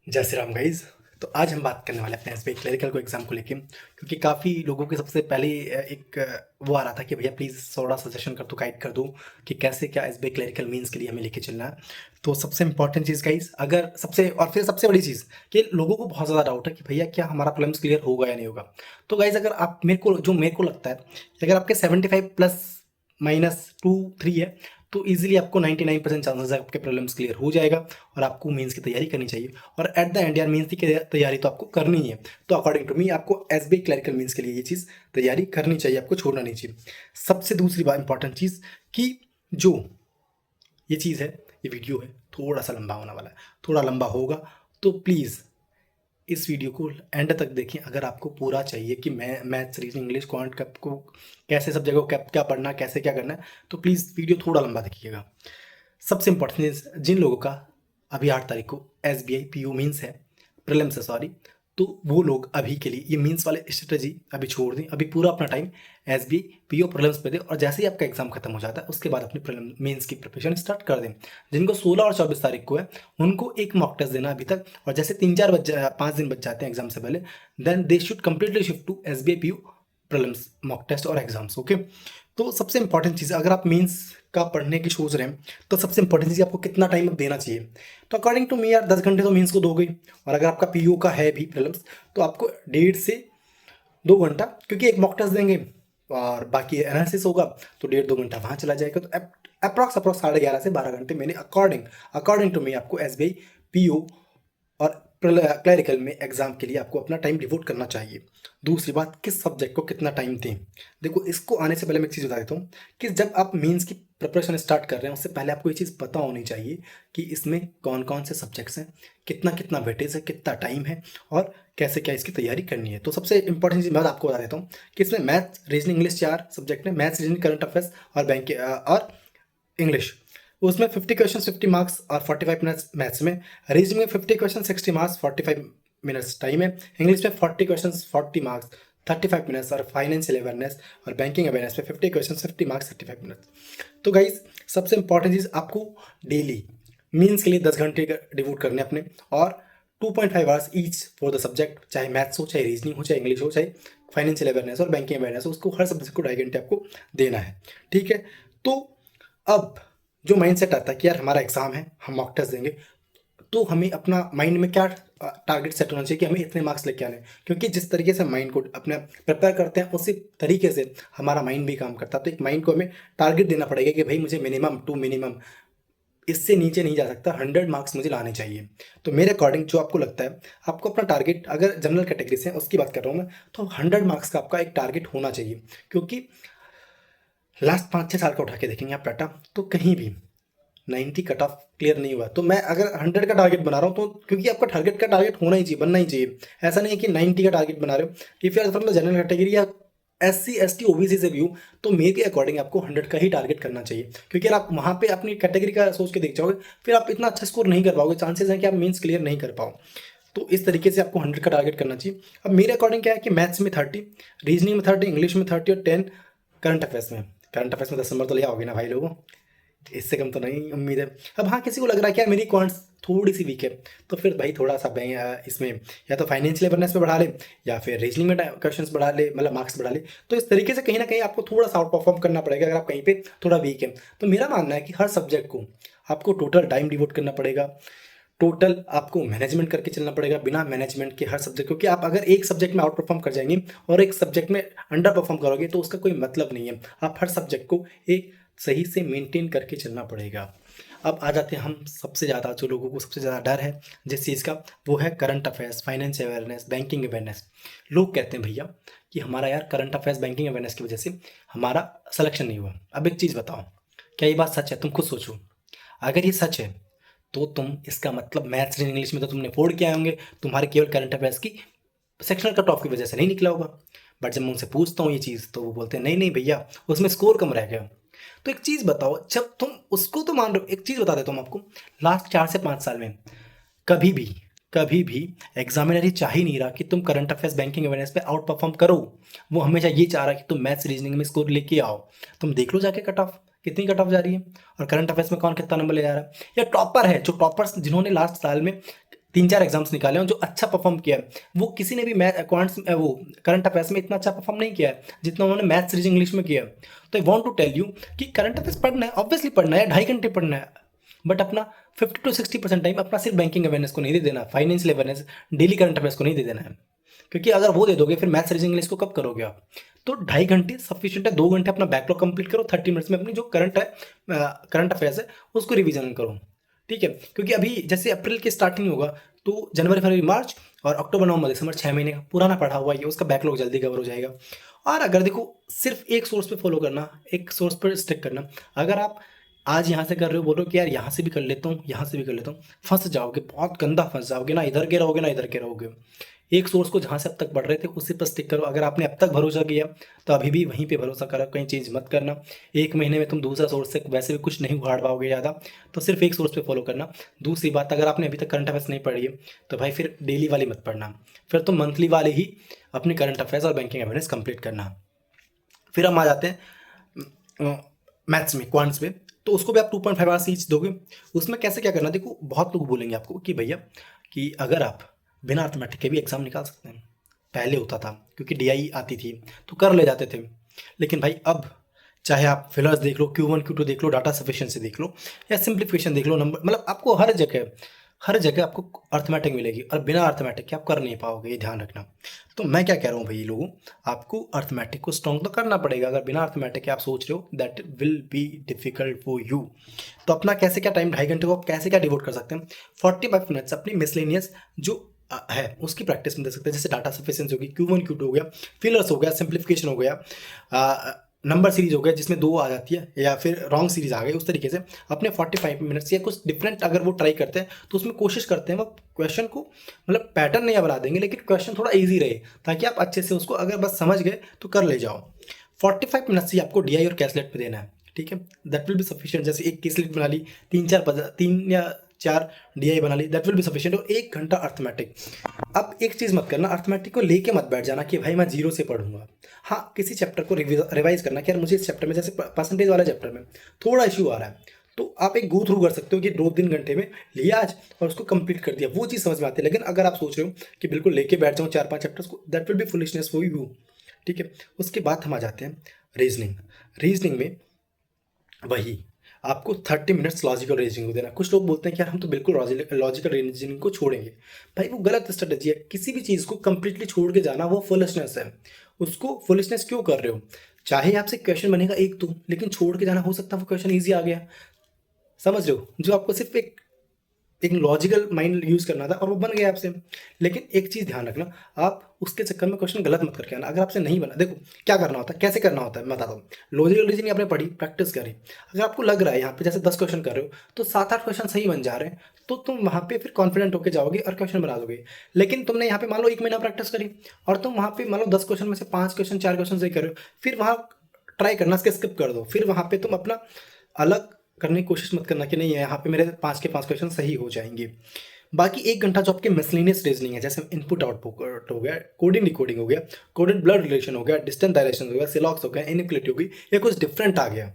जय श्री राम गाइज। तो आज हम बात करने वाले अपने एसबीआई क्लरिकल को एग्जाम को लेके, क्योंकि काफ़ी लोगों के सबसे पहले एक वो आ रहा था कि भैया प्लीज़ थोड़ा सजेशन कर दो, गाइड कर दो कि कैसे क्या एसबीआई क्लरिकल मीन्स के लिए हमें लेके चलना है। तो सबसे इंपॉर्टेंट चीज़ गाइज, अगर सबसे और फिर सबसे बड़ी चीज़ कि लोगों को बहुत ज़्यादा डाउट है कि भैया क्या हमारा प्रॉब्लम्स क्लियर होगा या नहीं होगा। तो गाइज अगर आप मेरे को लगता है कि अगर आपके 75 प्लस माइनस 2 3 है तो इजीली आपको 99% चांसेस है आपके प्रॉब्लम्स क्लियर हो जाएगा और आपको मेंस की तैयारी करनी चाहिए। और एट द एंड यार मेंस की तैयारी तो आपको करनी ही है। तो अकॉर्डिंग टू मी आपको एसबीआई क्लरिकल मेंस के लिए ये चीज़ तैयारी करनी चाहिए, आपको छोड़ना नहीं चाहिए। सबसे दूसरी बात इंपॉर्टेंट चीज़ कि जो ये चीज़ है, ये वीडियो है, थोड़ा सा लंबा होने वाला है, थोड़ा लंबा होगा। तो प्लीज़ इस वीडियो को एंड तक देखें अगर आपको पूरा चाहिए कि मैं मैथ्स रीजनिंग इंग्लिश क्वांट कब को कैसे सब जगह को क्या पढ़ना कैसे क्या करना है। तो प्लीज़ वीडियो थोड़ा लंबा देखिएगा। सबसे इंपॉर्टेंट चीज़, जिन लोगों का अभी 8 तारीख को S B I P U means है, प्रीलिम्स है सॉरी, तो वो लोग अभी के लिए ये मीन्स वाले स्ट्रेटजी अभी छोड़ दें। अभी पूरा अपना time S B I P O prelims पे दें और जैसे ही आपका एग्जाम खत्म हो जाता है उसके बाद अपनी मेंस की प्रिपरेशन स्टार्ट कर दें। जिनको 16 और 24 तारीख को है उनको एक मॉक टेस्ट देना अभी तक, और जैसे 5 दिन बच जाते हैं एग्जाम से पहले, then they should completely shift to S B I P U prelims mock test और एग्जाम्स। ओके, तो सबसे इंपॉर्टेंट चीज़, अगर आप मेंस का पढ़ने की सोच रहे हैं तो सबसे इंपॉर्टेंट चीज़ आपको कितना टाइम देना चाहिए। तो अकॉर्डिंग टू मी यार 10 घंटे तो मेंस को दो गई, और अगर आपका पीयू का है भी प्रीलिम्स तो आपको 1.5 से 2 घंटा, क्योंकि एक मॉक टेस्ट देंगे और बाकी एनालिसिस होगा तो 1.5 2 घंटा वहाँ चला जाएगा। तो अप्रॉक्स अप्रॉक्स 11.5 से 12 घंटे मैंने अकॉर्डिंग टू मी आपको S B I P O और क्लरिकल में एग्जाम के लिए आपको अपना टाइम डिवोट करना चाहिए। दूसरी बात, किस सब्जेक्ट को कितना टाइम दें। देखो, इसको आने से पहले मैं एक चीज़ बता देता हूँ कि जब आप मेंस की प्रिपरेशन स्टार्ट कर रहे हैं उससे पहले आपको ये चीज़ पता होनी चाहिए कि इसमें कौन कौन से सब्जेक्ट्स हैं, कितना कितना वेटेज है, कितना टाइम है और कैसे क्या इसकी तैयारी करनी है। तो सबसे इंपॉर्टेंट चीज़ मैं आपको बता देता हूँ कि इसमें मैथ्स रीजनिंग इंग्लिश 4 सब्जेक्ट में, मैथ्स रीजनिंग करंट अफेयर्स और बैंक और इंग्लिश। उसमें 50 क्वेश्चन 50 मार्क्स और 45 मिनट्स मैथ्स में, रीजनिंग में 50 क्वेश्चन 60 मार्क्स 45 मिनट्स टाइम है, इंग्लिश में 40 क्वेश्चन 40 मार्क्स 35 मिनट्स और फाइनेंशियल अवेयरनेस और बैंकिंग अवेयरनेस में 50 क्वेश्चन 50 मार्क्स 35 मिनट्स। तो गाइज सबसे इंपॉर्टेंट चीज़, आपको डेली मीन्स के लिए 10 घंटे डिवोट करने अपने, और 2.5 hours each for the subject, चाहे मैथ्स हो, चाहे रीजनिंग हो, चाहे इंग्लिश हो, चाहे फाइनेंशियल अवेयरनेस और बैंकिंग अवेयरनेस हो, उसको हर सब्जेक्ट को 2.5 घंटे आपको देना है। ठीक है, तो अब जो माइंडसेट आता है कि यार हमारा एग्जाम है, हम मॉक टेस्ट देंगे, तो हमें अपना माइंड में क्या टारगेट सेट होना चाहिए कि हमें इतने मार्क्स लेके आने हैं। क्योंकि जिस तरीके से माइंड को अपने प्रिपेयर करते हैं उसी तरीके से हमारा माइंड भी काम करता है। तो एक माइंड को हमें टारगेट देना पड़ेगा कि भाई मुझे मिनिमम टू मिनिमम इससे नीचे नहीं जा सकता, 100 मार्क्स मुझे लाने चाहिए। तो मेरे अकॉर्डिंग जो आपको लगता है, आपको अपना टारगेट, अगर जनरल कैटेगरी से उसकी बात कर रहा हूँ मैं, तो 100 मार्क्स का आपका एक टारगेट होना चाहिए। क्योंकि लास्ट 5 6 साल का उठा के देखेंगे आप डाटा, तो कहीं भी 90 कट ऑफ क्लियर नहीं हुआ। तो मैं अगर 100 का टारगेट बना रहा हूँ तो क्योंकि आपका टारगेट का टारगेट होना ही चाहिए, बनना ही चाहिए। ऐसा नहीं है कि 90 का टारगेट बना रहे हो। If you are from the general category या S C S T O B C से व्यू, तो मेरे अकॉर्डिंग आपको 100 का ही टारगेट करना चाहिए। क्योंकि अगर आप वहाँ पे अपनी कैटेगरी का सोच के देख जाओगे फिर आप इतना अच्छा स्कोर नहीं कर पाओगे, चांसेस हैं कि आप मीन्स क्लियर नहीं कर पाओ। तो इस तरीके से आपको 100 का टारगेट करना चाहिए। अब मेरे अकॉर्डिंग क्या है कि मैथ्स में 30, रीजनिंग में 30, इंग्लिश में 30 और 10 करंट अफेयर्स में। करंट अफेयर्स में 10 नंबर तो ले आओगे ना भाई लोगों, इससे कम तो नहीं उम्मीद है। अब हाँ, किसी को लग रहा है कि यार मेरी क्वांट्स थोड़ी सी वीक है, तो फिर भाई थोड़ा सा इसमें या तो फाइनेंशियल अवेयरनेस में बढ़ा ले या फिर रीजनिंग में क्वेश्चंस बढ़ा ले, मतलब मार्क्स बढ़ा ले। तो इस तरीके से कहीं ना कहीं आपको थोड़ा सा आउट परफॉर्म करना पड़ेगा अगर आप कहीं पे थोड़ा वीक है। तो मेरा मानना है कि हर सब्जेक्ट को आपको टोटल टाइम डिवोट करना पड़ेगा, टोटल आपको मैनेजमेंट करके चलना पड़ेगा। बिना मैनेजमेंट के हर सब्जेक्ट, क्योंकि आप अगर एक सब्जेक्ट में आउट परफॉर्म कर जाएंगे और एक सब्जेक्ट में अंडर परफॉर्म करोगे तो उसका कोई मतलब नहीं है। आप हर सब्जेक्ट को एक सही से मेंटेन करके चलना पड़ेगा। अब आ जाते हैं हम सबसे ज़्यादा, जो लोगों को सबसे ज़्यादा डर है जिस चीज़ का, वो है current affairs, finance awareness, banking awareness. लोग कहते हैं भैया कि हमारा यार करंट अफेयर्स बैंकिंग अवेयरनेस की वजह से हमारा सिलेक्शन नहीं हुआ। अब एक चीज़ बताओ, क्या ये बात सच है? तुम खुद सोचो। अगर ये सच है तो तुम, इसका मतलब मैथ्स रीजनिंग इंग्लिश में तो तुमने फोड़ के आए होंगे, तुम्हारे केवल करंट अफेयर्स की सेक्शनल कट ऑफ की वजह से नहीं निकला होगा। बट जब मैं उनसे पूछता हूँ ये चीज़ तो वो बोलते हैं नहीं नहीं भैया उसमें स्कोर कम रह गया। तो एक चीज़ बताओ, जब तुम उसको तो मान रहे हो, एक चीज़ बता देता हूँ आपको, लास्ट 4 से 5 साल में कभी भी कभी भी एग्जामिनर ये चाह ही नहीं रहा कि तुम करंट अफेयर्स बैंकिंग अवेयरनेस पे आउट परफॉर्म करो। वो हमेशा ये चाह रहा है कि तुम मैथ्स रीजनिंग में स्कोर लेके आओ। तुम देख लो जाके कट ऑफ कितनी कट ऑफ जा रही है और करंट अफेयर्स में कौन कितना नंबर ले जा रहा है। या टॉपर है, जो टॉपर्स जिन्होंने लास्ट साल में 3-4 एग्जाम्स निकाले हैं जो अच्छा परफॉर्म किया है, वो किसी ने भी मैथ क्वांट्स वो करंट अफेयर्स में इतना अच्छा परफॉर्म नहीं किया है जितना उन्होंने मैथ्स रीजनिंग इंग्लिश में किया है। तो I want to tell you कि करंट अफेयर्स पढ़ना है, ऑब्वियसली पढ़ना है, 2.5 घंटे पढ़ना है, बट अपना 50 to 60% टाइम अपना सिर्फ बैंकिंग अवेयरनेस को नहीं दे देना, financial awareness, daily current affairs को नहीं दे देना है, क्योंकि अगर वो दे दोगे फिर मैथ्स रीजनिंग इंग्लिश को कब करोगे आप। तो 2.5 घंटे सफिशिएंट है, 2 घंटे अपना बैकलॉग कंप्लीट करो, 30 मिनट्स में अपनी जो करंट अफेयर्स है उसको रिवीजन करो, ठीक है। क्योंकि अभी जैसे अप्रैल की स्टार्टिंग होगा तो जनवरी फरवरी मार्च और अक्टूबर नवंबर दिसंबर 6 महीने का पुराना पढ़ा हुआ है, उसका बैकलॉग जल्दी कवर हो जाएगा। और अगर देखो सिर्फ एक सोर्स पे फॉलो करना, एक सोर्स पर स्टिक करना, अगर आप आज यहाँ से कर रहे हो, बोलो कि यार यहाँ से भी कर लेता हूँ, यहाँ से भी कर लेता हूँ, फंस जाओगे, बहुत गंदा फंस जाओगे, ना इधर के रहोगे ना इधर के रहोगे। एक सोर्स को जहाँ से अब तक पढ़ रहे थे उसी पर स्टिक करो। अगर आपने अब तक भरोसा किया तो अभी भी वहीं पे भरोसा करो, कहीं चेंज मत करना। 1 महीने में तुम दूसरा सोर्स से वैसे भी कुछ नहीं उखाड़ पाओगे ज़्यादा, तो सिर्फ एक सोर्स पे फॉलो करना। दूसरी बात, अगर आपने अभी तक करंट अफेयर्स नहीं पढ़ी है तो भाई फिर डेली वाली मत पढ़ना, फिर तो मंथली वाले ही अपनी करंट अफेयर्स और बैंकिंग अवेयरनेस कंप्लीट करना। फिर हम आ जाते हैं मैथ्स में, क्वांट्स में, तो उसको भी आप 2.5 आवर्स ईच दोगे। उसमें कैसे क्या करना, देखो बहुत लोग बोलेंगे आपको कि भैया कि अगर आप बिना अर्थमेटिक के भी एग्ज़ाम निकाल सकते हैं, पहले होता था क्योंकि डीआई आती थी तो कर ले जाते थे, लेकिन भाई अब चाहे आप फिलर्स देख लो, Q1 Q2 देख लो, डाटा सफिशिएंसी देख लो, या सिंप्लीफिकेशन देख लो, नंबर, मतलब आपको हर जगह आपको अर्थमेटिक मिलेगी, और बिना अर्थमेटिक के आप कर नहीं पाओगे, ये ध्यान रखना। तो मैं क्या कह रहा हूँ भाई लोगों, आपको अर्थमेटिक को स्ट्रॉन्ग तो करना पड़ेगा। अगर बिना अर्थमेटिक के आप सोच रहे हो, that will be difficult for you. तो अपना कैसे क्या टाइम, 2.5 घंटे को आप कैसे क्या डिवोट कर सकते हैं, 45 मिनट्स अपनी मिसलेनियस जो है उसकी प्रैक्टिस में दे सकते हैं। जैसे डाटा सफिशिएंसी होगी, Q1 Q2 हो गया, फिलर्स हो गया, सिंप्लीफिकेशन हो गया, नंबर सीरीज हो गया जिसमें 2 आ जाती है, या फिर रॉन्ग सीरीज आ गई, उस तरीके से अपने 45 मिनट्स या कुछ डिफरेंट अगर वो ट्राई करते हैं तो उसमें कोशिश करते हैं वो क्वेश्चन को, मतलब पैटर्न नहीं बना देंगे लेकिन क्वेश्चन थोड़ा ईजी रहे, ताकि आप अच्छे से उसको अगर बस समझ गए तो कर ले जाओ। 45 मिनट्स ही आपको डीआई और कैसलेट पे देना है, ठीक है, दैट विल बी सफिशिएंट। जैसे एक कैसलेट बना ली, 3 या 4 डीआई बना ली, दैट विल बी सफिशिएंट, और 1 घंटा अर्थमेटिक। अब एक चीज़ मत करना, अर्थमेटिक को लेके मत बैठ जाना कि भाई मैं जीरो से पढ़ूंगा। हाँ, किसी चैप्टर को रिवाइज करना कि यार मुझे इस चैप्टर में, जैसे परसेंटेज वाले चैप्टर में थोड़ा इशू आ रहा है, तो आप एक गो थ्रू कर सकते हो कि 2-3 घंटे में लिया आज और उसको कंप्लीट कर दिया, वो चीज़ समझ में आती है। लेकिन अगर आप सोच रहे हो कि बिल्कुल लेके बैठ जाऊँ 4-5 चैप्टर्स को, that will B foolishness for you, ठीक है। उसके बाद हम आ जाते हैं रीजनिंग में वही आपको 30 मिनट्स लॉजिकल रीजनिंग को देना। कुछ लोग बोलते हैं कि यार हम तो बिल्कुल लॉजिकल रीजनिंग को छोड़ेंगे, भाई वो गलत स्ट्रेटजी है। किसी भी चीज़ को कंप्लीटली छोड़ के जाना वो फुलिशनेस है। उसको फुलिशनेस क्यों कर रहे हो, चाहे आपसे क्वेश्चन बनेगा एक दो, लेकिन छोड़ के जाना, हो सकता है वो क्वेश्चन ईजी आ गया, समझ रहे हो, जो आपको सिर्फ एक लॉजिकल माइंड यूज़ करना था और वो बन गया आपसे। लेकिन एक चीज़ ध्यान रखना, आप उसके चक्कर में क्वेश्चन गलत मत करके आना। अगर आपसे नहीं बना, देखो क्या करना होता है, कैसे करना होता है मैं बताता हूँ। लॉजिकल रीजनिंग आपने पढ़ी, प्रैक्टिस करी, अगर आपको लग रहा है यहाँ पे जैसे 10 क्वेश्चन कर रहे हो तो 7-8 क्वेश्चन सही बन जा रहे हैं, तो तुम वहाँ पे फिर कॉन्फिडेंट होकर जाओगे और क्वेश्चन बना दोगे। लेकिन तुमने यहाँ पे मान लो 1 महीना प्रैक्टिस करी और तुम वहाँ पे मान लो 10 क्वेश्चन में से 5 क्वेश्चन 4 क्वेश्चन सही कर रहे हो, फिर वहाँ ट्राई करना, इसके स्किप कर दो, फिर वहाँ पे तुम अपना अलग करने की कोशिश मत करना कि नहीं यहाँ पे मेरे 5 के 5 क्वेश्चन सही हो जाएंगे। बाकी 1 घंटा जो आपके मिसलेनियस रीजनिंग है, जैसे इनपुट आउटपुट हो गया, कोडिंग डिकोडिंग हो गया, कोडेड ब्लड रिलेशन हो गया, डिस्टेंस डायरेक्शन हो गया, सिलॉक्स हो गया, इनइक्वालिटी हो गई, या कुछ डिफरेंट आ गया,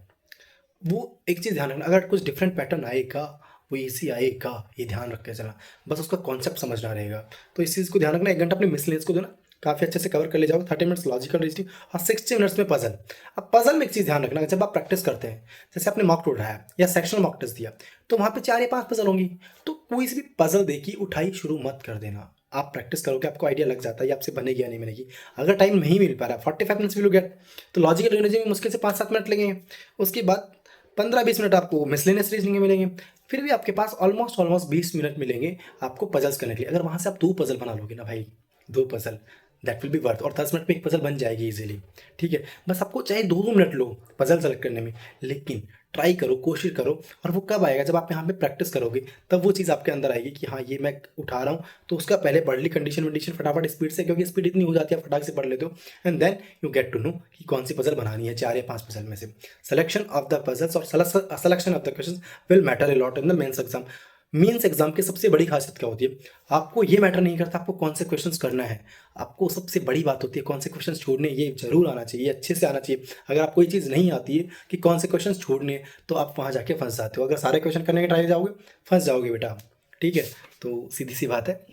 वो एक चीज़ ध्यान रखना, अगर कुछ डिफरेंट पैटर्न आएगा वो इसी आएगा, ये ध्यान रख के चलना, बस उसका कॉन्सेप्ट समझना रहेगा। तो इस चीज़ को ध्यान रखना, 1 घंटा अपने मिसलेनियस को देना, काफ़ी अच्छे से कवर कर ले जाओगे। 30 मिनट्स लॉजिकल रीजनिंग और 60 मिनट्स में पजल। अब पजल में एक चीज़ ध्यान रखना, जब आप प्रैक्टिस करते हैं, जैसे आपने मॉक उठाया या सेक्शनल मॉक टेस्ट दिया, तो वहाँ पे 4 या 5 पजल होंगी, तो कोई सी भी पजल देखी उठाई शुरू मत कर देना। आप प्रैक्टिस करोगे, आपको आइडिया लग जाता है ये आपसे बनेगी या नहीं बनेगी। अगर टाइम नहीं मिल पा रहा, 45 मिनट्स विल गेट, तो लॉजिकल रीजनिंग में मुश्किल से 5-7 मिनट लगेंगे। उसके बाद 15-20 मिनट आपको मिसलेनियस रीजनिंग में मिलेंगे, फिर भी आपके पास ऑलमोस्ट 20 मिनट मिलेंगे आपको पजल्स करने के लिए। अगर वहाँ से आप 2 पजल बना लोगे ना भाई, 2 puzzle, that will B worth, और 10 मिनट में एक पजल बन जाएगी इजीली, ठीक है। बस आपको चाहे 2-2 मिनट लो पजल सेलेक्ट करने में, लेकिन ट्राई करो, कोशिश करो, और वो कब आएगा, जब आप यहाँ पे प्रैक्टिस करोगे, तब वो चीज़ आपके अंदर आएगी कि हाँ ये मैं उठा रहा हूँ, तो उसका पहले पढ़ ली कंडीशन वंडीशन फटाफट स्पीड से, क्योंकि स्पीड इतनी हो जाती है, फटाक से पढ़ लेते हो, and then you get to know कि कौन सी पजल बनानी है 4 या 5 पजल में से। सिलेक्शन ऑफ द पजल्स और selection of the question will matter a lot in the mains exam. Means exam की सबसे बड़ी खासियत क्या होती है, आपको ये मैटर नहीं करता आपको कौन से क्वेश्चंस करना है, आपको सबसे बड़ी बात होती है कौन से क्वेश्चंस छोड़ने, ये जरूर आना चाहिए, अच्छे से आना चाहिए। अगर आपको ये चीज़ नहीं आती है कि कौन से क्वेश्चंस छोड़ने, तो आप वहाँ जाके फंस जाते हो। अगर सारे क्वेश्चन करने के ट्राई जाओगे, फंस जाओगे बेटा, ठीक है। तो सीधी सी बात है,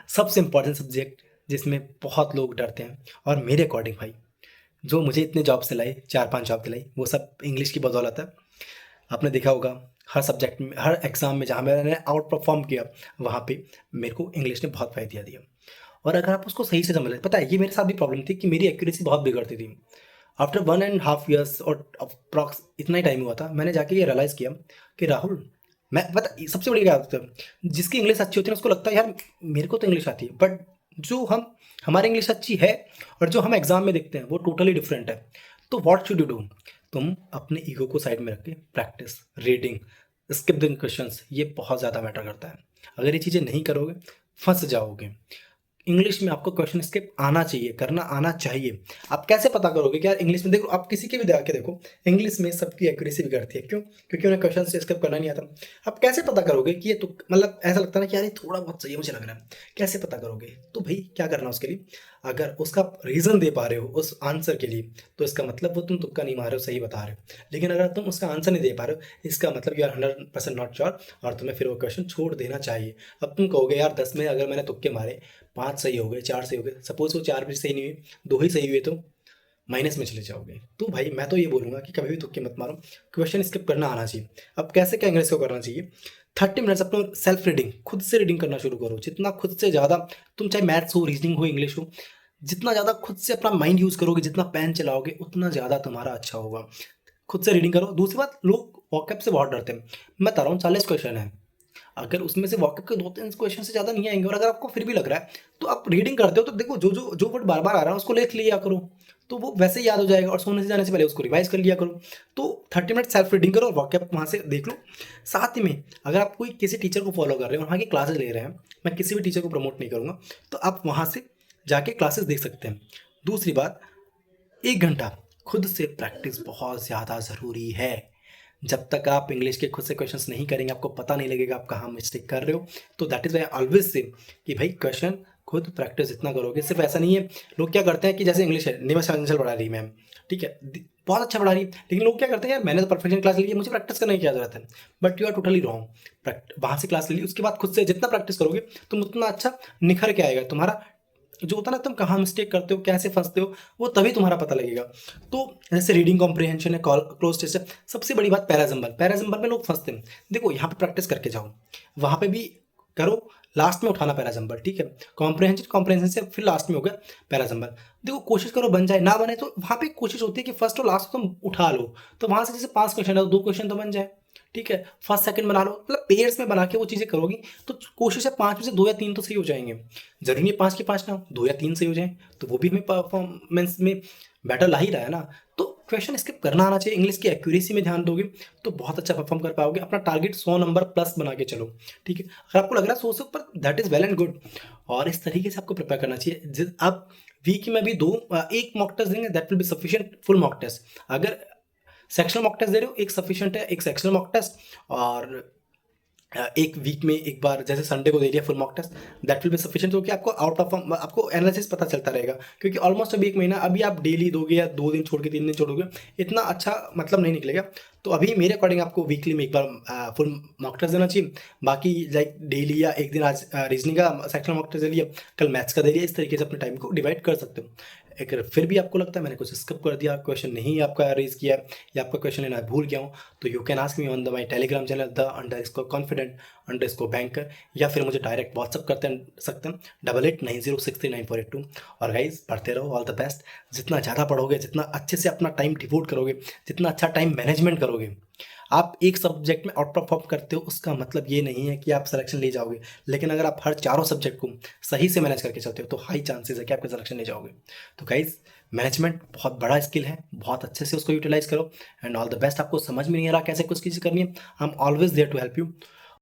सबसे इम्पोर्टेंट सब्जेक्ट जिसमें बहुत लोग डरते हैं, और मेरे अकॉर्डिंग भाई जो मुझे इतने जॉब्स दिलाई, 4-5 जॉब दिलाई, वो सब इंग्लिश की बदौलत है। आपने देखा होगा हर सब्जेक्ट में, हर एग्ज़ाम में जहाँ मैंने आउट परफॉर्म किया, वहाँ पे मेरे को इंग्लिश ने बहुत फ़ायदा दिया। और अगर आप उसको सही से समझ लें, पता है ये मेरे साथ भी प्रॉब्लम थी कि मेरी एक्यूरेसी बहुत बिगड़ती थी। आफ्टर 1.5 ईयर्स और अप्रॉक्स इतना ही टाइम हुआ था, मैंने जाके ये रियलाइज़ किया कि राहुल, मैं पता सबसे बड़ी क्या होता है, जिसकी इंग्लिश अच्छी होती है ना उसको लगता है यार मेरे को तो इंग्लिश आती है, बट जो हम हमारी इंग्लिश अच्छी है और जो हम एग्जाम में देखते हैं वो टोटली डिफरेंट है। तो व्हाट शुड यू डू, तुम अपने ईगो को साइड में रख के practice, reading, skip the questions, ये बहुत ज़्यादा मैटर करता है। अगर ये चीज़ें नहीं करोगे फंस जाओगे। इंग्लिश में आपको क्वेश्चन स्किप आना चाहिए, करना आना चाहिए। आप कैसे पता करोगे कि यार इंग्लिश में, देखो आप किसी के भी आके देखो, इंग्लिश में सबकी एक्यूरेसी बिगड़ती है। क्यों? क्योंकि उन्हें क्वेश्चन से स्किप करना नहीं आता। आप कैसे पता करोगे कि ये तो मतलब ऐसा लगता है ना कि यार ये थोड़ा बहुत सही है मुझे लग रहा है, कैसे पता करोगे? तो भाई क्या करना उसके लिए, अगर उसका रीज़न दे पा रहे हो उस आंसर के लिए, तो इसका मतलब वो तुम तुक्का नहीं मार रहे हो, सही बता रहे हो। लेकिन अगर तुम उसका आंसर नहीं दे पा रहे हो, इसका मतलब यू आर 100% नॉट श्योर, और तुम्हें फिर वो क्वेश्चन छोड़ देना चाहिए। अब तुम कहोगे यार 10 में अगर मैंने तुक्के मारे, 5 सही हो गए, 4 सही हो गए, सपोज़ वो 4 भी सही नहीं हुए, 2 ही सही हुए, तो माइनस में चले जाओगे। तो भाई मैं तो ये बोलूँगा कि कभी भी तुक्के मत मारो, क्वेश्चन स्किप करना आना चाहिए। अब कैसे क्या इंग्लिश को करना चाहिए, 30 मिनट्स अपना सेल्फ रीडिंग, खुद से रीडिंग करना शुरू करो। जितना खुद से ज़्यादा तुम, चाहे मैथ्स हो, रीजनिंग हो, इंग्लिश हो, जितना ज़्यादा खुद से अपना माइंड यूज़ करोगे, जितना पेन चलाओगे, उतना ज़्यादा तुम्हारा अच्छा होगा। खुद से रीडिंग करो। दूसरी बात, लोग वॉकअप से बहुत डरते हैं। मैं बता रहा हूँ 40 क्वेश्चन है, अगर उसमें से वॉकअप के 2-3 क्वेश्चन से ज़्यादा नहीं आएंगे, और अगर आपको फिर भी लग रहा है, तो आप रीडिंग करते हो तो देखो जो वर्ड बार बार आ रहा है उसको लिख लिया करो, तो वो वैसे ही याद हो जाएगा, और सोने से जाने से पहले उसको रिवाइज कर लिया करो। तो 30 मिनट सेल्फ रीडिंग करो और वॉकअप वहाँ से देख लो। साथ ही में अगर आप कोई किसी टीचर को फॉलो कर रहे हो और वहाँ की क्लासेस ले रहे हैं, मैं किसी भी टीचर को प्रमोट नहीं करूँगा, तो आप वहाँ से जाके क्लासेस देख सकते हैं। दूसरी बात, 1 घंटा खुद से प्रैक्टिस बहुत ज़्यादा ज़रूरी है। जब तक आप इंग्लिश के खुद से क्वेश्चंस नहीं करेंगे, आपको पता नहीं लगेगा आप कहाँ मिस्टेक कर रहे हो। तो that is why I always say कि भाई क्वेश्चन खुद प्रैक्टिस जितना करोगे, सिर्फ ऐसा नहीं है। लोग क्या करते हैं कि जैसे इंग्लिश है, निमा शांसल पढ़ा रही मैम, ठीक है, बहुत अच्छा पढ़ा रही है, लेकिन लोग क्या करते हैं, यार मैंने तो परफेक्शन क्लास ली है, मुझे प्रैक्टिस करने की क्या जरूरत है। But you are totally wrong. वहाँ से क्लास ले ली, उसके बाद खुद से जितना प्रैक्टिस करोगे तुम उतना अच्छा निखर के आएगा तुम्हारा जो होता है ना, तुम कहाँ मिस्टेक करते हो, कैसे फंसते हो, वो तभी तुम्हारा पता लगेगा। तो जैसे रीडिंग कॉम्प्रिहेंशन है, क्लोज टेस्ट है, सबसे बड़ी बात पैराजम्बल में लोग फंसते हैं। देखो यहाँ पे प्रैक्टिस करके जाओ, वहाँ पे भी करो, लास्ट में उठाना पैराजम्बल, ठीक है। कॉम्प्रिहेंशन से फिर लास्ट में हो गया पैराजम्बल। देखो कोशिश करो बन जाए, ना बने तो वहाँ पे कोशिश होती है कि फर्स्ट और लास्ट तुम उठा लो, तो वहाँ से जैसे 5 क्वेश्चन है, 2 क्वेश्चन तो बन जाए, ठीक है। फर्स्ट सेकंड बना लो, मतलब पेयर्स में बना के वो चीज़ें करोगी, तो कोशिश है 5 में से 2 या 3 तो सही हो जाएंगे। जरूरी नहीं 5 के 5 ना हो, 2 या 3 सही हो जाए, तो वो भी हमें परफॉर्मेंस में बेटर ला ही रहा है ना। तो क्वेश्चन स्किप करना आना चाहिए। इंग्लिश की एक्यूरेसी में ध्यान दोगे तो बहुत अच्छा परफॉर्म कर पाओगे। अपना टारगेट 100 नंबर प्लस बना के चलो, ठीक है। अगर आपको लग रहा है 100 से ऊपर, that is well and good, और इस तरीके से आपको प्रिपेयर करना चाहिए। आप वीक में भी 2 1 मॉक टेस्ट देंगे, that will be sufficient full mock test. अगर सेक्शनल मॉक टेस्ट दे रहे हो, एक सफिशिएंट है, एक सेक्शनल मॉक टेस्ट, और एक वीक में एक बार जैसे संडे को दे दिया full mock test, that will be sufficient, क्योंकि आपको आउट ऑफ आपको एनालिसिस पता चलता रहेगा। क्योंकि ऑलमोस्ट अभी 1 महीना, अभी आप डेली दोगे या 2 दिन छोड़ के 3 दिन छोड़ोगे, इतना अच्छा मतलब नहीं निकलेगा। तो अभी मेरे अकॉर्डिंग आपको वीकली में एक बार फुल मॉक टेस्ट देना चाहिए। बाकी लाइक डेली या एक दिन, आज रीजनिंग का सेक्शनल मॉक टेस्ट दे लिया, कल मैथ्स का दे लिया, इस तरीके से अपने टाइम को डिवाइड कर सकते हो। अगर फिर भी आपको लगता है मैंने कुछ स्किप कर दिया, क्वेश्चन नहीं आपका रेज किया, या आपका क्वेश्चन लेना भूल गया हूँ, तो you can ask me on the my Telegram channel _confident_banker, या फिर मुझे डायरेक्ट व्हाट्सअप करते सकते हैं 8890639482। और गाइज पढ़ते रहो, ऑल द बेस्ट। जितना ज़्यादा पढ़ोगे, जितना अच्छे से अपना टाइम डिवोट करोगे, जितना अच्छा टाइम मैनेजमेंट करोगे, आप एक सब्जेक्ट में आउट परफॉर्म करते हो उसका मतलब ये नहीं है कि आप सिलेक्शन ले जाओगे। लेकिन अगर आप हर चारों सब्जेक्ट को सही से मैनेज करके चलते हो तो हाई चांसेस है कि आपका सिलेक्शन ले जाओगे। तो गाइज मैनेजमेंट बहुत बड़ा स्किल है, बहुत अच्छे से उसको यूटिलाइज करो, एंड ऑल द बेस्ट। आपको समझ में नहीं आ रहा कैसे कुछ चीज़ करनी है, I am always there to help you.